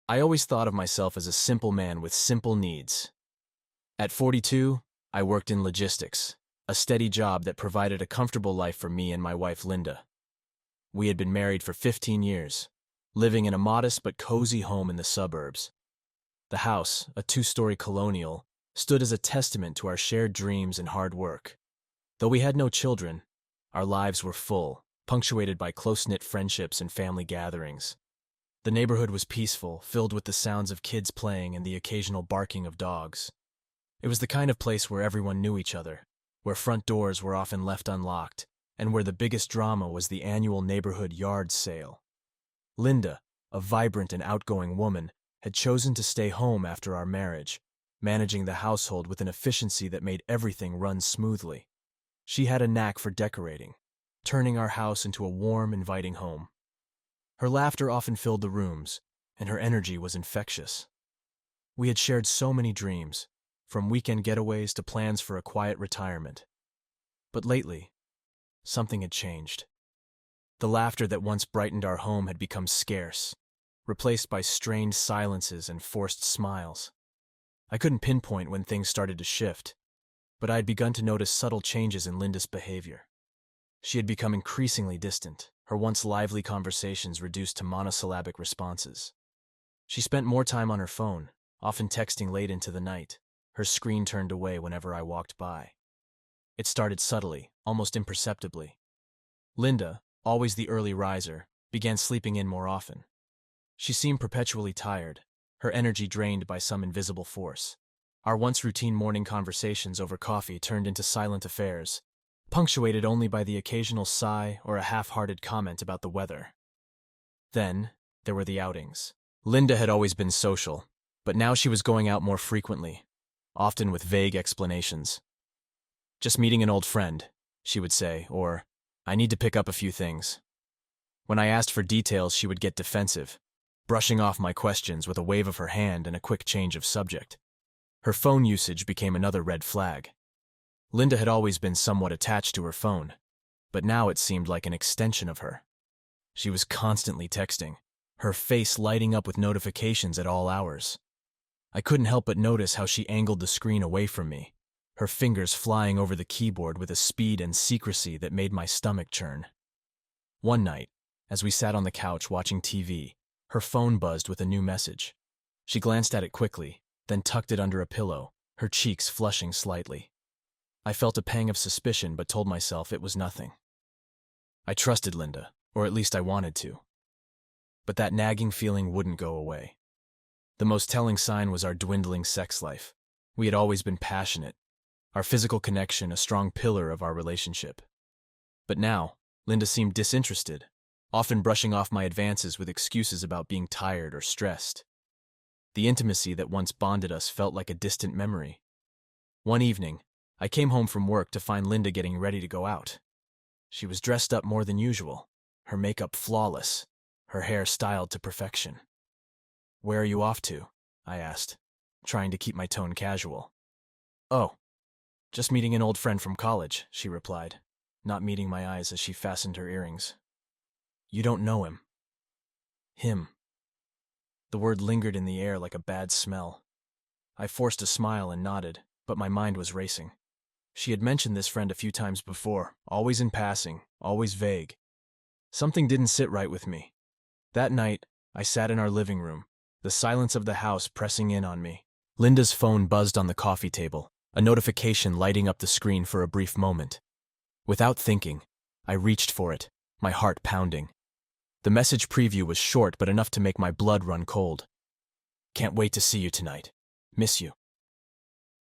I always thought of myself as a simple man with simple needs. At 42, I worked in logistics, a steady job that provided a comfortable life for me and my wife Linda. We had been married for 15 years, living in a modest but cozy home in the suburbs. The house, a two-story colonial, stood as a testament to our shared dreams and hard work. Though we had no children, our lives were full, punctuated by close-knit friendships and family gatherings. The neighborhood was peaceful, filled with the sounds of kids playing and the occasional barking of dogs. It was the kind of place where everyone knew each other, where front doors were often left unlocked, and where the biggest drama was the annual neighborhood yard sale. Linda, a vibrant and outgoing woman, had chosen to stay home after our marriage, managing the household with an efficiency that made everything run smoothly. She had a knack for decorating, turning our house into a warm, inviting home. Her laughter often filled the rooms, and her energy was infectious. We had shared so many dreams, from weekend getaways to plans for a quiet retirement. But lately, something had changed. The laughter that once brightened our home had become scarce, replaced by strained silences and forced smiles. I couldn't pinpoint when things started to shift, but I had begun to notice subtle changes in Linda's behavior. She had become increasingly distant, her once lively conversations reduced to monosyllabic responses. She spent more time on her phone, often texting late into the night, her screen turned away whenever I walked by. It started subtly, almost imperceptibly. Linda, always the early riser, began sleeping in more often. She seemed perpetually tired, her energy drained by some invisible force. Our once routine morning conversations over coffee turned into silent affairs, punctuated only by the occasional sigh or a half-hearted comment about the weather. Then, there were the outings. Linda had always been social, but now she was going out more frequently, often with vague explanations. "Just meeting an old friend," she would say, or, "I need to pick up a few things." When I asked for details, she would get defensive, brushing off my questions with a wave of her hand and a quick change of subject. Her phone usage became another red flag. Linda had always been somewhat attached to her phone, but now it seemed like an extension of her. She was constantly texting, her face lighting up with notifications at all hours. I couldn't help but notice how she angled the screen away from me, her fingers flying over the keyboard with a speed and secrecy that made my stomach churn. One night, as we sat on the couch watching TV, her phone buzzed with a new message. She glanced at it quickly, then tucked it under a pillow, her cheeks flushing slightly. I felt a pang of suspicion but told myself it was nothing. I trusted Linda, or at least I wanted to. But that nagging feeling wouldn't go away. The most telling sign was our dwindling sex life. We had always been passionate, our physical connection a strong pillar of our relationship. But now, Linda seemed disinterested, often brushing off my advances with excuses about being tired or stressed. The intimacy that once bonded us felt like a distant memory. One evening, I came home from work to find Linda getting ready to go out. She was dressed up more than usual, her makeup flawless, her hair styled to perfection. "Where are you off to?" I asked, trying to keep my tone casual. "Oh, just meeting an old friend from college," she replied, not meeting my eyes as she fastened her earrings. "You don't know him." "Him." The word lingered in the air like a bad smell. I forced a smile and nodded, but my mind was racing. She had mentioned this friend a few times before, always in passing, always vague. Something didn't sit right with me. That night, I sat in our living room, the silence of the house pressing in on me. Linda's phone buzzed on the coffee table, a notification lighting up the screen for a brief moment. Without thinking, I reached for it, my heart pounding. The message preview was short but enough to make my blood run cold. "Can't wait to see you tonight. Miss you."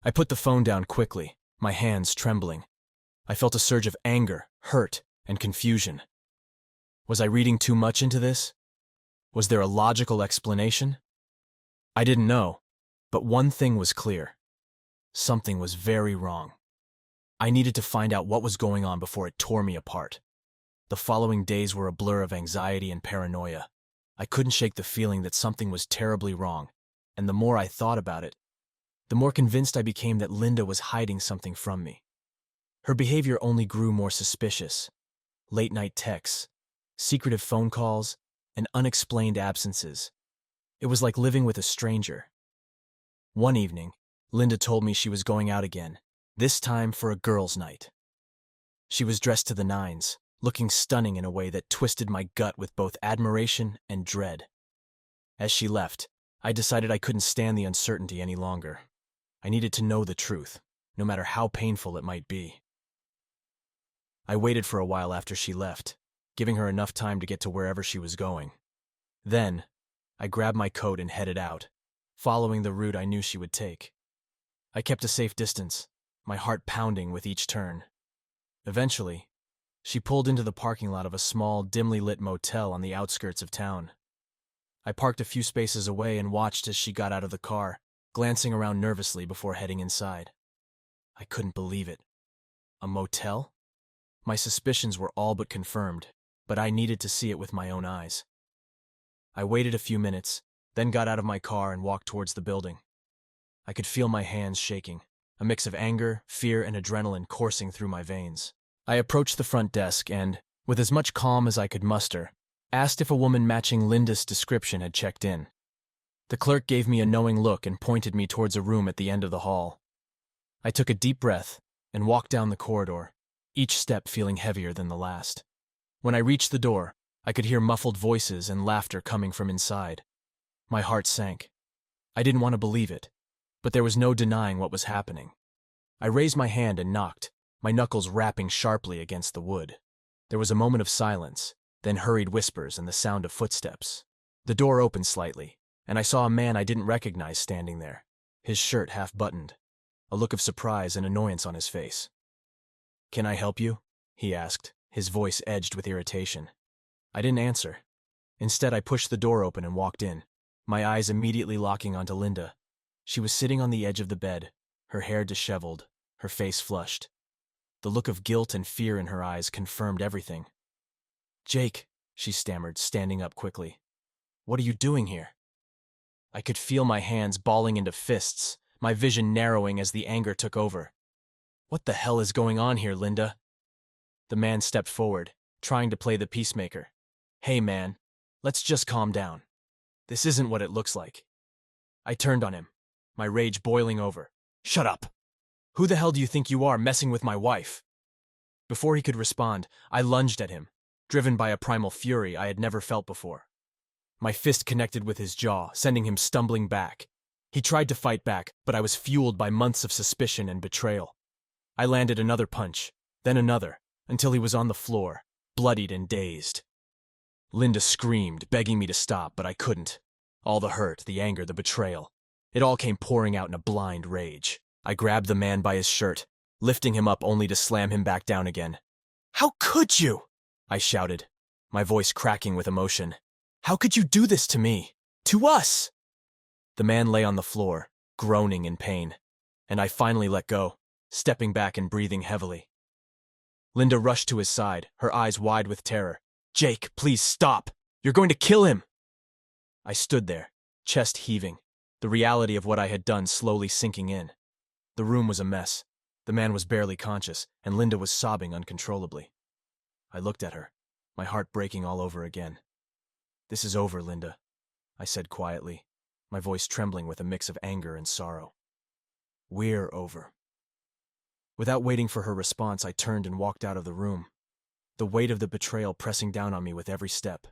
I put the phone down quickly, my hands trembling. I felt a surge of anger, hurt, and confusion. Was I reading too much into this? Was there a logical explanation? I didn't know, but one thing was clear. Something was very wrong. I needed to find out what was going on before it tore me apart. The following days were a blur of anxiety and paranoia. I couldn't shake the feeling that something was terribly wrong, and the more I thought about it, the more convinced I became that Linda was hiding something from me. Her behavior only grew more suspicious. Late-night texts, secretive phone calls, and unexplained absences. It was like living with a stranger. One evening, Linda told me she was going out again, this time for a girls' night. She was dressed to the nines, looking stunning in a way that twisted my gut with both admiration and dread. As she left, I decided I couldn't stand the uncertainty any longer. I needed to know the truth, no matter how painful it might be. I waited for a while after she left, giving her enough time to get to wherever she was going. Then, I grabbed my coat and headed out, following the route I knew she would take. I kept a safe distance, my heart pounding with each turn. Eventually, she pulled into the parking lot of a small, dimly lit motel on the outskirts of town. I parked a few spaces away and watched as she got out of the car, glancing around nervously before heading inside. I couldn't believe it. A motel? My suspicions were all but confirmed, but I needed to see it with my own eyes. I waited a few minutes, then got out of my car and walked towards the building. I could feel my hands shaking, a mix of anger, fear, and adrenaline coursing through my veins. I approached the front desk and, with as much calm as I could muster, asked if a woman matching Linda's description had checked in. The clerk gave me a knowing look and pointed me towards a room at the end of the hall. I took a deep breath and walked down the corridor, each step feeling heavier than the last. When I reached the door, I could hear muffled voices and laughter coming from inside. My heart sank. I didn't want to believe it, but there was no denying what was happening. I raised my hand and knocked, my knuckles rapping sharply against the wood. There was a moment of silence, then hurried whispers and the sound of footsteps. The door opened slightly, and I saw a man I didn't recognize standing there, his shirt half-buttoned, a look of surprise and annoyance on his face. "Can I help you?" he asked, his voice edged with irritation. I didn't answer. Instead, I pushed the door open and walked in, my eyes immediately locking onto Linda. She was sitting on the edge of the bed, her hair disheveled, her face flushed. The look of guilt and fear in her eyes confirmed everything. "Jake," she stammered, standing up quickly. "What are you doing here?" I could feel my hands balling into fists, my vision narrowing as the anger took over. "What the hell is going on here, Linda?" The man stepped forward, trying to play the peacemaker. "Hey man, let's just calm down. This isn't what it looks like." I turned on him, my rage boiling over. "Shut up! Who the hell do you think you are, messing with my wife?" Before he could respond, I lunged at him, driven by a primal fury I had never felt before. My fist connected with his jaw, sending him stumbling back. He tried to fight back, but I was fueled by months of suspicion and betrayal. I landed another punch, then another, until he was on the floor, bloodied and dazed. Linda screamed, begging me to stop, but I couldn't. All the hurt, the anger, the betrayal. It all came pouring out in a blind rage. I grabbed the man by his shirt, lifting him up only to slam him back down again. "How could you?" I shouted, my voice cracking with emotion. "How could you do this to me? To us?" The man lay on the floor, groaning in pain, and I finally let go, stepping back and breathing heavily. Linda rushed to his side, her eyes wide with terror. "Jake, please stop! You're going to kill him!" I stood there, chest heaving, the reality of what I had done slowly sinking in. The room was a mess. The man was barely conscious, and Linda was sobbing uncontrollably. I looked at her, my heart breaking all over again. "This is over, Linda," I said quietly, my voice trembling with a mix of anger and sorrow. "We're over." Without waiting for her response, I turned and walked out of the room, the weight of the betrayal pressing down on me with every step.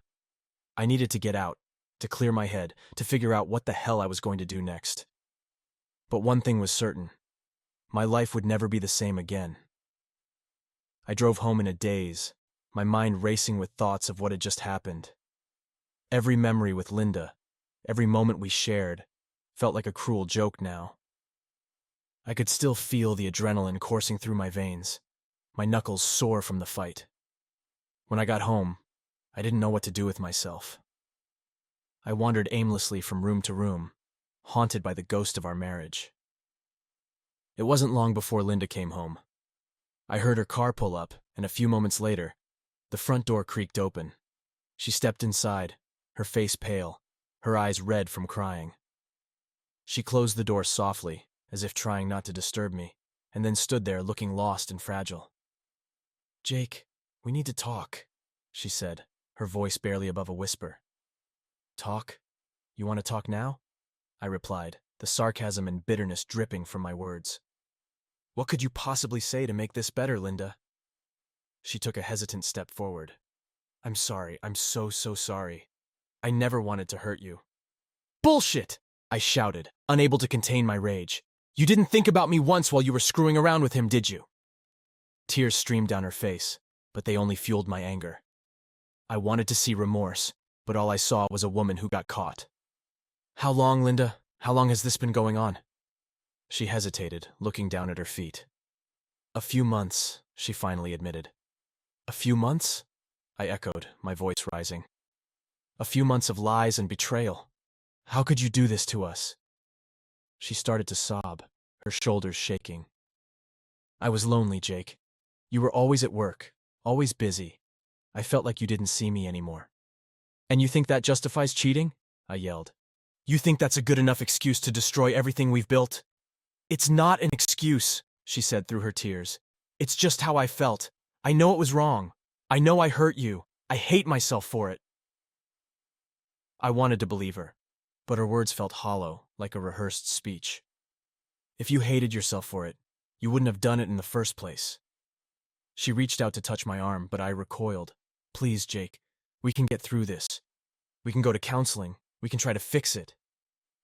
I needed to get out, to clear my head, to figure out what the hell I was going to do next. But one thing was certain. My life would never be the same again. I drove home in a daze, my mind racing with thoughts of what had just happened. Every memory with Linda, every moment we shared, felt like a cruel joke now. I could still feel the adrenaline coursing through my veins, my knuckles sore from the fight. When I got home, I didn't know what to do with myself. I wandered aimlessly from room to room, haunted by the ghost of our marriage. It wasn't long before Linda came home. I heard her car pull up, and a few moments later, the front door creaked open. She stepped inside, her face pale, her eyes red from crying. She closed the door softly, as if trying not to disturb me, and then stood there looking lost and fragile. "Jake, we need to talk," she said, her voice barely above a whisper. "Talk?" You want to talk now? I replied, the sarcasm and bitterness dripping from my words. What could you possibly say to make this better, Linda? She took a hesitant step forward. I'm sorry, I'm so sorry. I never wanted to hurt you. Bullshit! I shouted, unable to contain my rage. You didn't think about me once while you were screwing around with him, did you? Tears streamed down her face, but they only fueled my anger. I wanted to see remorse, but all I saw was a woman who got caught. How long, Linda? How long has this been going on? She hesitated, looking down at her feet. A few months, she finally admitted. A few months? I echoed, my voice rising. A few months of lies and betrayal. How could you do this to us? She started to sob, her shoulders shaking. I was lonely, Jake. You were always at work, always busy. I felt like you didn't see me anymore. And you think that justifies cheating? I yelled. You think that's a good enough excuse to destroy everything we've built? It's not an excuse, she said through her tears. It's just how I felt. I know it was wrong. I know I hurt you. I hate myself for it. I wanted to believe her, but her words felt hollow, like a rehearsed speech. If you hated yourself for it, you wouldn't have done it in the first place. She reached out to touch my arm, but I recoiled. Please, Jake, we can get through this. We can go to counseling. We can try to fix it.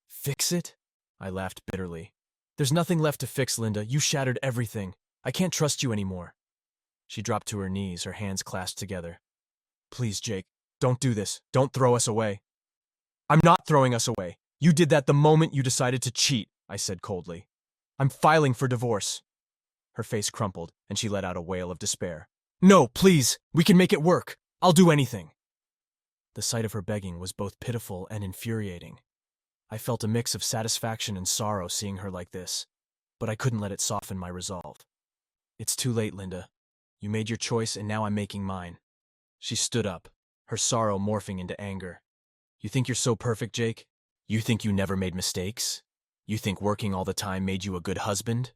Fix it? I laughed bitterly. There's nothing left to fix, Linda. You shattered everything. I can't trust you anymore. She dropped to her knees, her hands clasped together. Please, Jake, don't do this. Don't throw us away. I'm not throwing us away. You did that the moment you decided to cheat, I said coldly. I'm filing for divorce. Her face crumpled, and she let out a wail of despair. No, please, we can make it work. I'll do anything. The sight of her begging was both pitiful and infuriating. I felt a mix of satisfaction and sorrow seeing her like this, but I couldn't let it soften my resolve. It's too late, Linda. You made your choice, and now I'm making mine. She stood up, her sorrow morphing into anger. You think you're so perfect, Jake? You think you never made mistakes? You think working all the time made you a good husband?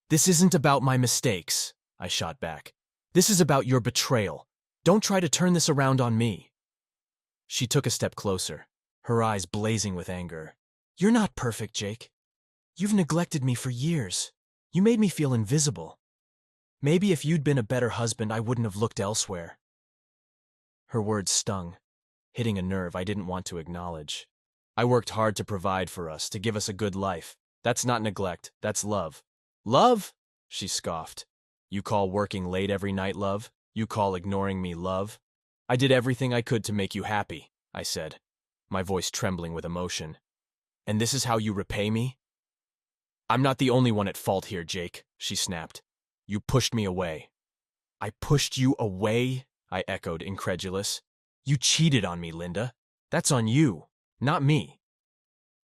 This isn't about my mistakes, I shot back. This is about your betrayal. Don't try to turn this around on me. She took a step closer, her eyes blazing with anger. You're not perfect, Jake. You've neglected me for years. You made me feel invisible. Maybe if you'd been a better husband, I wouldn't have looked elsewhere. Her words stung, hitting a nerve I didn't want to acknowledge. I worked hard to provide for us, to give us a good life. That's not neglect, that's love. Love? She scoffed. You call working late every night love? You call ignoring me love? I did everything I could to make you happy, I said, my voice trembling with emotion. And this is how you repay me? I'm not the only one at fault here, Jake, she snapped. You pushed me away. I pushed you away? I echoed, incredulous. You cheated on me, Linda. That's on you, not me.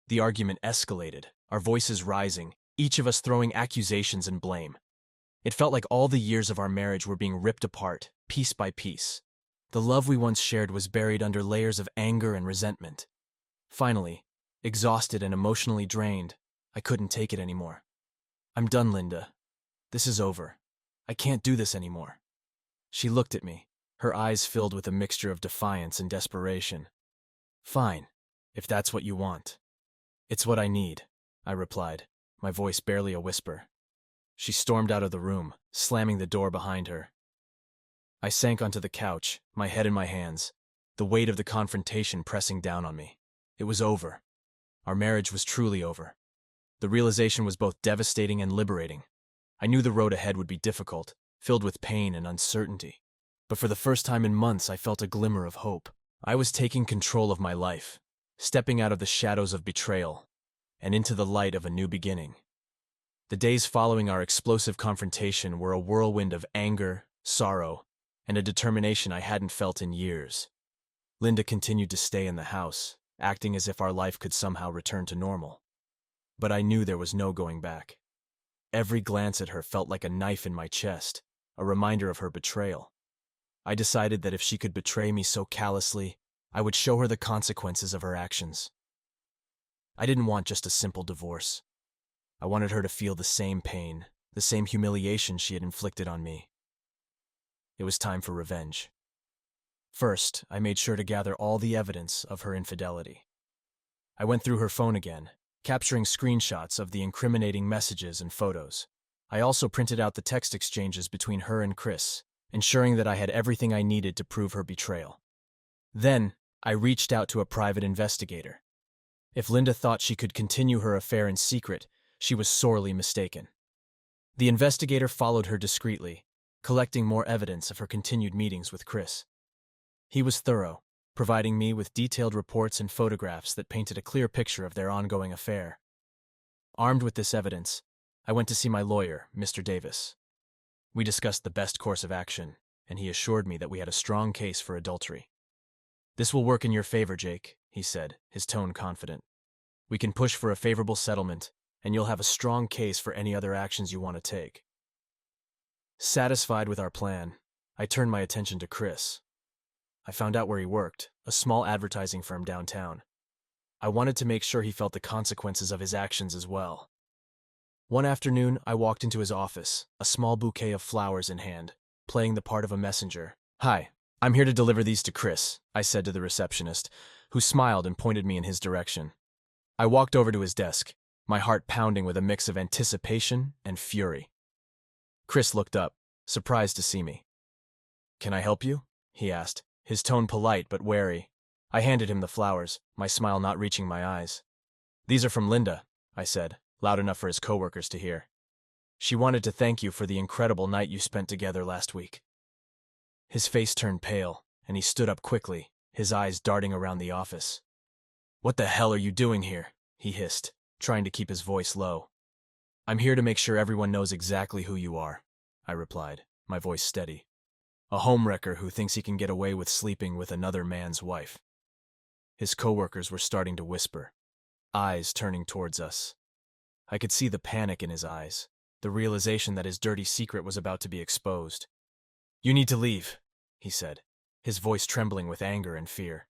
The argument escalated, our voices rising, each of us throwing accusations and blame. It felt like all the years of our marriage were being ripped apart, piece by piece. The love we once shared was buried under layers of anger and resentment. Finally, exhausted and emotionally drained, I couldn't take it anymore. I'm done, Linda. This is over. I can't do this anymore. She looked at me, her eyes filled with a mixture of defiance and desperation. Fine, if that's what you want. It's what I need, I replied, my voice barely a whisper. She stormed out of the room, slamming the door behind her. I sank onto the couch, my head in my hands, the weight of the confrontation pressing down on me. It was over. Our marriage was truly over. The realization was both devastating and liberating. I knew the road ahead would be difficult, filled with pain and uncertainty. But for the first time in months, I felt a glimmer of hope. I was taking control of my life, stepping out of the shadows of betrayal and into the light of a new beginning. The days following our explosive confrontation were a whirlwind of anger, sorrow, and a determination I hadn't felt in years. Linda continued to stay in the house, acting as if our life could somehow return to normal. But I knew there was no going back. Every glance at her felt like a knife in my chest, a reminder of her betrayal. I decided that if she could betray me so callously, I would show her the consequences of her actions. I didn't want just a simple divorce. I wanted her to feel the same pain, the same humiliation she had inflicted on me. It was time for revenge. First, I made sure to gather all the evidence of her infidelity. I went through her phone again, capturing screenshots of the incriminating messages and photos. I also printed out the text exchanges between her and Chris, ensuring that I had everything I needed to prove her betrayal. Then, I reached out to a private investigator. If Linda thought she could continue her affair in secret, she was sorely mistaken. The investigator followed her discreetly, collecting more evidence of her continued meetings with Chris. He was thorough, providing me with detailed reports and photographs that painted a clear picture of their ongoing affair. Armed with this evidence, I went to see my lawyer, Mr. Davis. We discussed the best course of action, and he assured me that we had a strong case for adultery. "This will work in your favor, Jake," he said, his tone confident. "We can push for a favorable settlement, and you'll have a strong case for any other actions you want to take." Satisfied with our plan, I turned my attention to Chris. I found out where he worked, a small advertising firm downtown. I wanted to make sure he felt the consequences of his actions as well. One afternoon, I walked into his office, a small bouquet of flowers in hand, playing the part of a messenger. "Hi, I'm here to deliver these to Chris," I said to the receptionist, who smiled and pointed me in his direction. I walked over to his desk, my heart pounding with a mix of anticipation and fury. Chris looked up, surprised to see me. "Can I help you?" he asked, his tone polite but wary. I handed him the flowers, my smile not reaching my eyes. "These are from Linda," I said, loud enough for his coworkers to hear. "She wanted to thank you for the incredible night you spent together last week." His face turned pale, and he stood up quickly, his eyes darting around the office. "What the hell are you doing here?" he hissed, trying to keep his voice low. "I'm here to make sure everyone knows exactly who you are," I replied, my voice steady. "A homewrecker who thinks he can get away with sleeping with another man's wife." His coworkers were starting to whisper, eyes turning towards us. I could see the panic in his eyes, the realization that his dirty secret was about to be exposed. "You need to leave," he said, his voice trembling with anger and fear.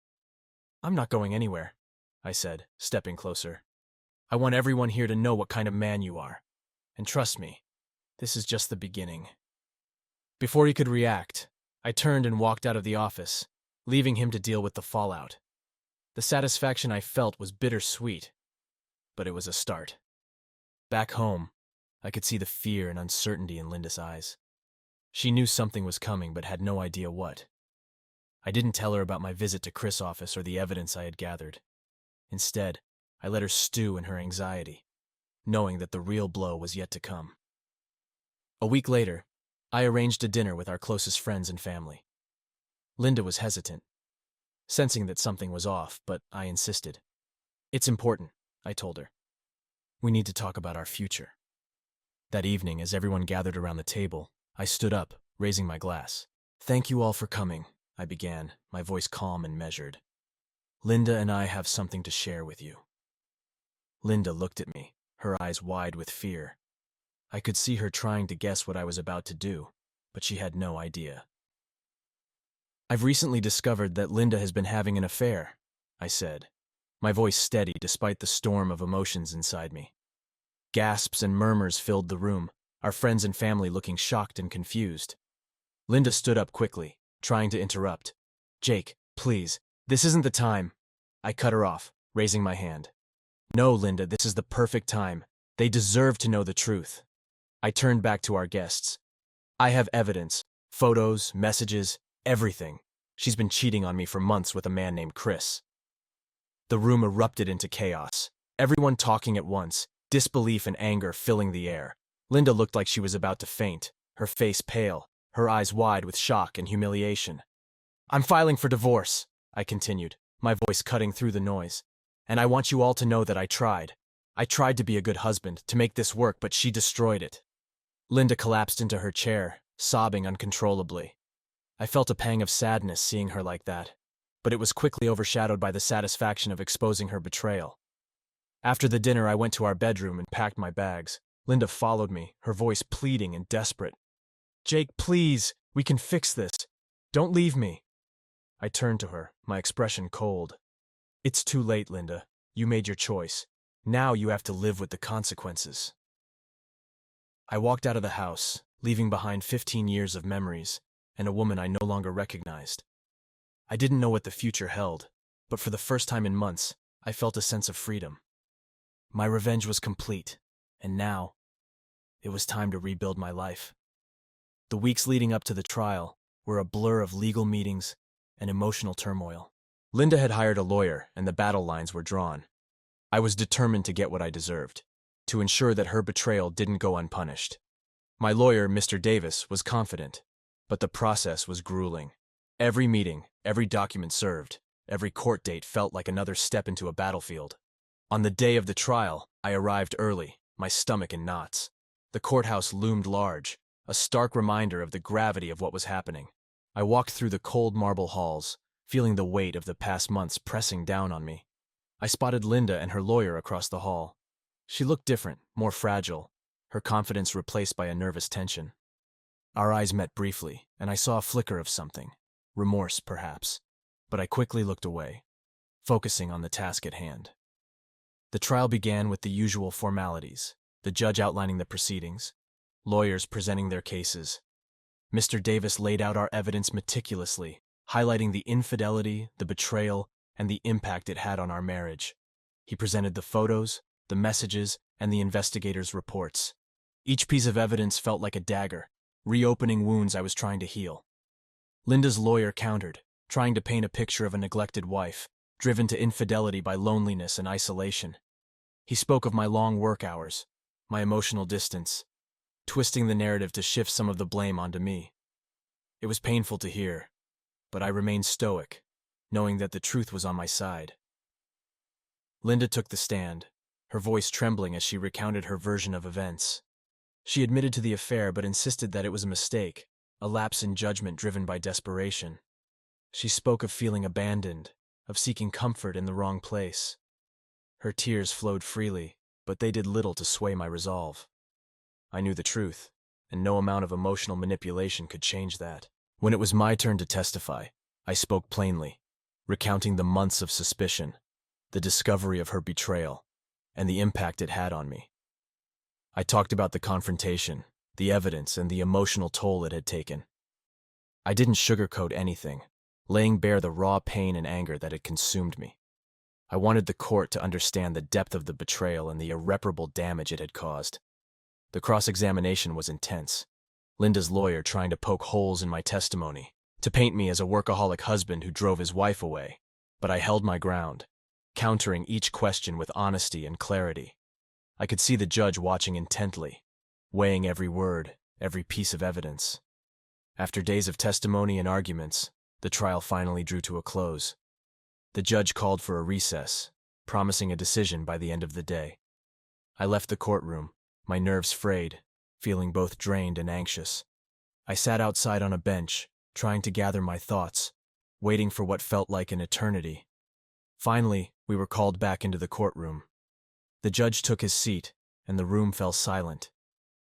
"I'm not going anywhere," I said, stepping closer. "I want everyone here to know what kind of man you are. And trust me, this is just the beginning." Before he could react, I turned and walked out of the office, leaving him to deal with the fallout. The satisfaction I felt was bittersweet, but it was a start. Back home, I could see the fear and uncertainty in Linda's eyes. She knew something was coming but had no idea what. I didn't tell her about my visit to Chris' office or the evidence I had gathered. Instead, I let her stew in her anxiety, knowing that the real blow was yet to come. A week later, I arranged a dinner with our closest friends and family. Linda was hesitant, sensing that something was off, but I insisted. "It's important," I told her. "We need to talk about our future." That evening, as everyone gathered around the table, I stood up, raising my glass. "Thank you all for coming," I began, my voice calm and measured. "Linda and I have something to share with you." Linda looked at me, her eyes wide with fear. I could see her trying to guess what I was about to do, but she had no idea. "I've recently discovered that Linda has been having an affair," I said, my voice steady despite the storm of emotions inside me. Gasps and murmurs filled the room, our friends and family looking shocked and confused. Linda stood up quickly, trying to interrupt. "Jake, please, this isn't the time." I cut her off, raising my hand. "No, Linda, this is the perfect time. They deserve to know the truth." I turned back to our guests. "I have evidence, photos, messages, everything. She's been cheating on me for months with a man named Chris." The room erupted into chaos, everyone talking at once, disbelief and anger filling the air. Linda looked like she was about to faint, her face pale, her eyes wide with shock and humiliation. "I'm filing for divorce," I continued, my voice cutting through the noise. "And I want you all to know that I tried. I tried to be a good husband, to make this work, but she destroyed it." Linda collapsed into her chair, sobbing uncontrollably. I felt a pang of sadness seeing her like that, but it was quickly overshadowed by the satisfaction of exposing her betrayal. After the dinner, I went to our bedroom and packed my bags. Linda followed me, her voice pleading and desperate. "Jake, please, we can fix this. Don't leave me." I turned to her, my expression cold. "It's too late, Linda. You made your choice. Now you have to live with the consequences." I walked out of the house, leaving behind 15 years of memories and a woman I no longer recognized. I didn't know what the future held, but for the first time in months, I felt a sense of freedom. My revenge was complete, and now it was time to rebuild my life. The weeks leading up to the trial were a blur of legal meetings and emotional turmoil. Linda had hired a lawyer, and the battle lines were drawn. I was determined to get what I deserved, to ensure that her betrayal didn't go unpunished. My lawyer, Mr. Davis, was confident, but the process was grueling. Every meeting, every document served, every court date felt like another step into a battlefield. On the day of the trial, I arrived early, my stomach in knots. The courthouse loomed large, a stark reminder of the gravity of what was happening. I walked through the cold marble halls, feeling the weight of the past months pressing down on me. I spotted Linda and her lawyer across the hall. She looked different, more fragile, her confidence replaced by a nervous tension. Our eyes met briefly, and I saw a flicker of something, remorse perhaps, but I quickly looked away, focusing on the task at hand. The trial began with the usual formalities, the judge outlining the proceedings, lawyers presenting their cases. Mr. Davis laid out our evidence meticulously, highlighting the infidelity, the betrayal, and the impact it had on our marriage. He presented the photos, the messages, and the investigators' reports. Each piece of evidence felt like a dagger, reopening wounds I was trying to heal. Linda's lawyer countered, trying to paint a picture of a neglected wife, driven to infidelity by loneliness and isolation. He spoke of my long work hours, my emotional distance, twisting the narrative to shift some of the blame onto me. It was painful to hear, but I remained stoic, knowing that the truth was on my side. Linda took the stand, her voice trembling as she recounted her version of events. She admitted to the affair but insisted that it was a mistake, a lapse in judgment driven by desperation. She spoke of feeling abandoned, of seeking comfort in the wrong place. Her tears flowed freely, but they did little to sway my resolve. I knew the truth, and no amount of emotional manipulation could change that. When it was my turn to testify, I spoke plainly, recounting the months of suspicion, the discovery of her betrayal, and the impact it had on me. I talked about the confrontation, the evidence, and the emotional toll it had taken. I didn't sugarcoat anything, laying bare the raw pain and anger that had consumed me. I wanted the court to understand the depth of the betrayal and the irreparable damage it had caused. The cross-examination was intense, Linda's lawyer trying to poke holes in my testimony, to paint me as a workaholic husband who drove his wife away, but I held my ground, countering each question with honesty and clarity. I could see the judge watching intently, weighing every word, every piece of evidence. After days of testimony and arguments, the trial finally drew to a close. The judge called for a recess, promising a decision by the end of the day. I left the courtroom, my nerves frayed, feeling both drained and anxious. I sat outside on a bench, trying to gather my thoughts, waiting for what felt like an eternity. Finally, we were called back into the courtroom. The judge took his seat, and the room fell silent.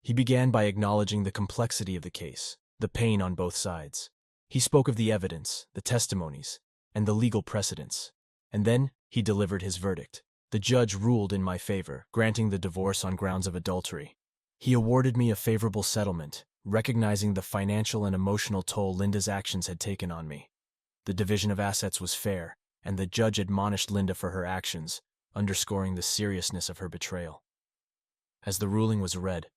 He began by acknowledging the complexity of the case, the pain on both sides. He spoke of the evidence, the testimonies, and the legal precedents. And then he delivered his verdict. The judge ruled in my favor, granting the divorce on grounds of adultery. He awarded me a favorable settlement, recognizing the financial and emotional toll Linda's actions had taken on me. The division of assets was fair, and the judge admonished Linda for her actions, underscoring the seriousness of her betrayal. As the ruling was read,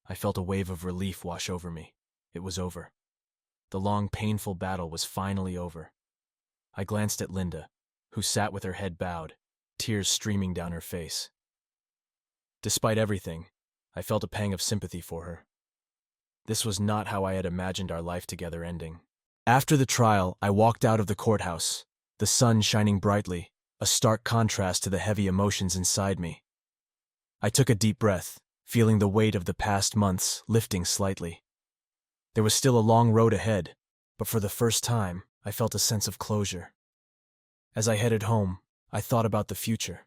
I felt a wave of relief wash over me. It was over. The long, painful battle was finally over. I glanced at Linda, who sat with her head bowed, tears streaming down her face. Despite everything, I felt a pang of sympathy for her. This was not how I had imagined our life together ending. After the trial, I walked out of the courthouse, the sun shining brightly, a stark contrast to the heavy emotions inside me. I took a deep breath, feeling the weight of the past months lifting slightly. There was still a long road ahead, but for the first time, I felt a sense of closure. As I headed home, I thought about the future.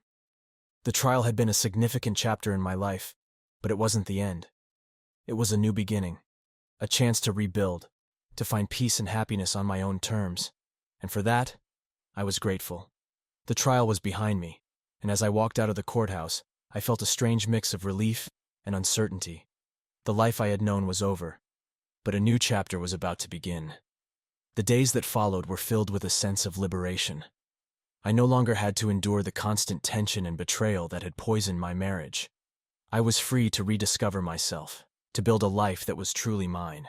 The trial had been a significant chapter in my life, but it wasn't the end. It was a new beginning, a chance to rebuild, to find peace and happiness on my own terms, and for that, I was grateful. The trial was behind me, and as I walked out of the courthouse, I felt a strange mix of relief and uncertainty. The life I had known was over, but a new chapter was about to begin. The days that followed were filled with a sense of liberation. I no longer had to endure the constant tension and betrayal that had poisoned my marriage. I was free to rediscover myself, to build a life that was truly mine.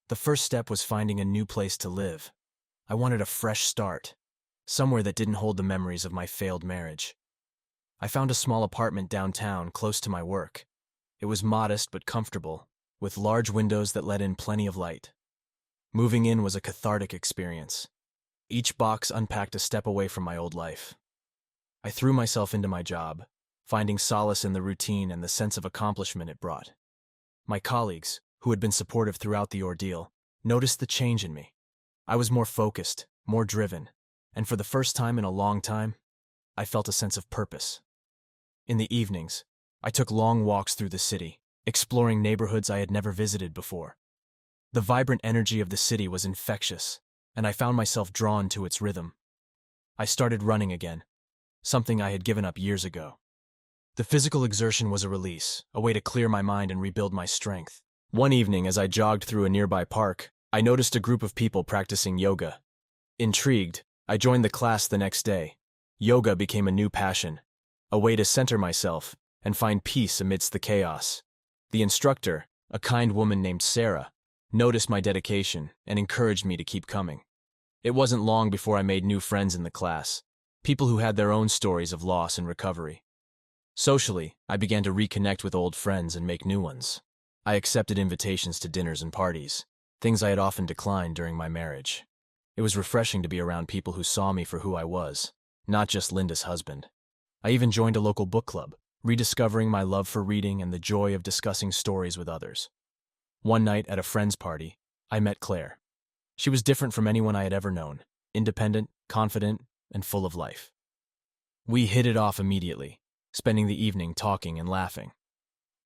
The first step was finding a new place to live. I wanted a fresh start, somewhere that didn't hold the memories of my failed marriage. I found a small apartment downtown close to my work. It was modest but comfortable, with large windows that let in plenty of light. Moving in was a cathartic experience. Each box unpacked a step away from my old life. I threw myself into my job, finding solace in the routine and the sense of accomplishment it brought. My colleagues, who had been supportive throughout the ordeal, noticed the change in me. I was more focused, more driven, and for the first time in a long time, I felt a sense of purpose. In the evenings, I took long walks through the city, exploring neighborhoods I had never visited before. The vibrant energy of the city was infectious, and I found myself drawn to its rhythm. I started running again, something I had given up years ago. The physical exertion was a release, a way to clear my mind and rebuild my strength. One evening, as I jogged through a nearby park, I noticed a group of people practicing yoga. Intrigued, I joined the class the next day. Yoga became a new passion, a way to center myself and find peace amidst the chaos. The instructor, a kind woman named Sarah, noticed my dedication and encouraged me to keep coming. It wasn't long before I made new friends in the class, people who had their own stories of loss and recovery. Socially, I began to reconnect with old friends and make new ones. I accepted invitations to dinners and parties, things I had often declined during my marriage. It was refreshing to be around people who saw me for who I was, not just Linda's husband. I even joined a local book club, rediscovering my love for reading and the joy of discussing stories with others. One night at a friend's party, I met Claire. She was different from anyone I had ever known, independent, confident, and full of life. We hit it off immediately, spending the evening talking and laughing.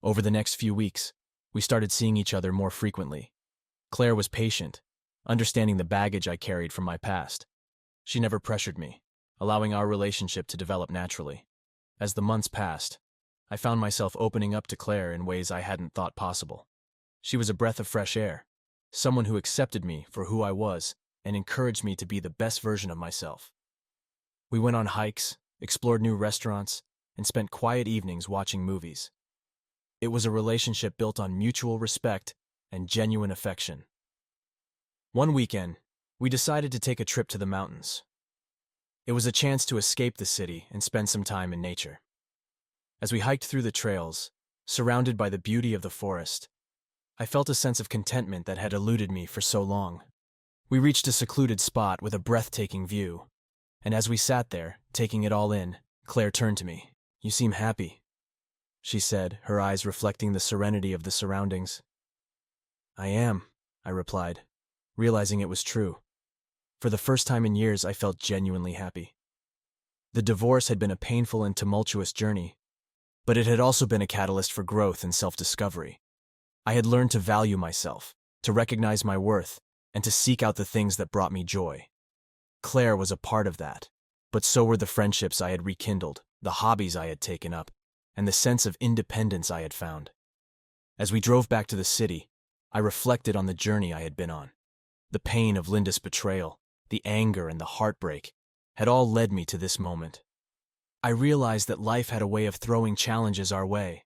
Over the next few weeks, we started seeing each other more frequently. Claire was patient, understanding the baggage I carried from my past. She never pressured me, allowing our relationship to develop naturally. As the months passed, I found myself opening up to Claire in ways I hadn't thought possible. She was a breath of fresh air, someone who accepted me for who I was and encouraged me to be the best version of myself. We went on hikes, explored new restaurants, and spent quiet evenings watching movies. It was a relationship built on mutual respect and genuine affection. One weekend, we decided to take a trip to the mountains. It was a chance to escape the city and spend some time in nature. As we hiked through the trails, surrounded by the beauty of the forest, I felt a sense of contentment that had eluded me for so long. We reached a secluded spot with a breathtaking view, and as we sat there, taking it all in, Claire turned to me. "You seem happy," she said, her eyes reflecting the serenity of the surroundings. "I am," I replied, realizing it was true. For the first time in years, I felt genuinely happy. The divorce had been a painful and tumultuous journey, but it had also been a catalyst for growth and self-discovery. I had learned to value myself, to recognize my worth, and to seek out the things that brought me joy. Claire was a part of that, but so were the friendships I had rekindled, the hobbies I had taken up, and the sense of independence I had found. As we drove back to the city, I reflected on the journey I had been on. The pain of Linda's betrayal, the anger and the heartbreak, had all led me to this moment. I realized that life had a way of throwing challenges our way,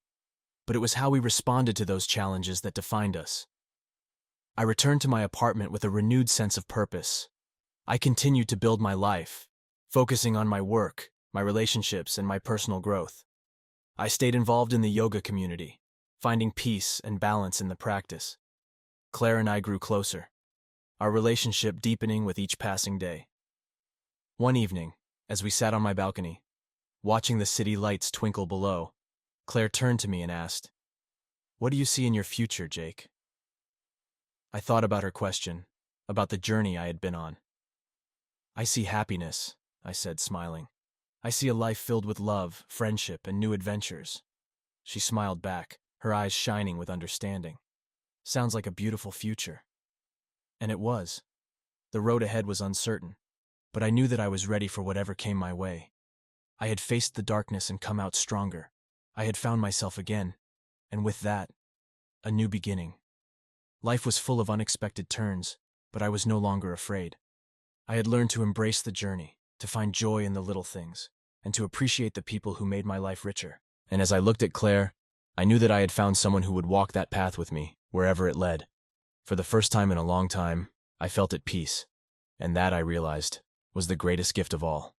but it was how we responded to those challenges that defined us. I returned to my apartment with a renewed sense of purpose. I continued to build my life, focusing on my work, my relationships, and my personal growth. I stayed involved in the yoga community, finding peace and balance in the practice. Claire and I grew closer, our relationship deepening with each passing day. One evening, as we sat on my balcony, watching the city lights twinkle below, Claire turned to me and asked, "What do you see in your future, Jake?" I thought about her question, about the journey I had been on. "I see happiness," I said, smiling. "I see a life filled with love, friendship, and new adventures." She smiled back, her eyes shining with understanding. "Sounds like a beautiful future." And it was. The road ahead was uncertain, but I knew that I was ready for whatever came my way. I had faced the darkness and come out stronger. I had found myself again, and with that, a new beginning. Life was full of unexpected turns, but I was no longer afraid. I had learned to embrace the journey, to find joy in the little things, and to appreciate the people who made my life richer. And as I looked at Claire, I knew that I had found someone who would walk that path with me, wherever it led. For the first time in a long time, I felt at peace, and that, I realized, was the greatest gift of all.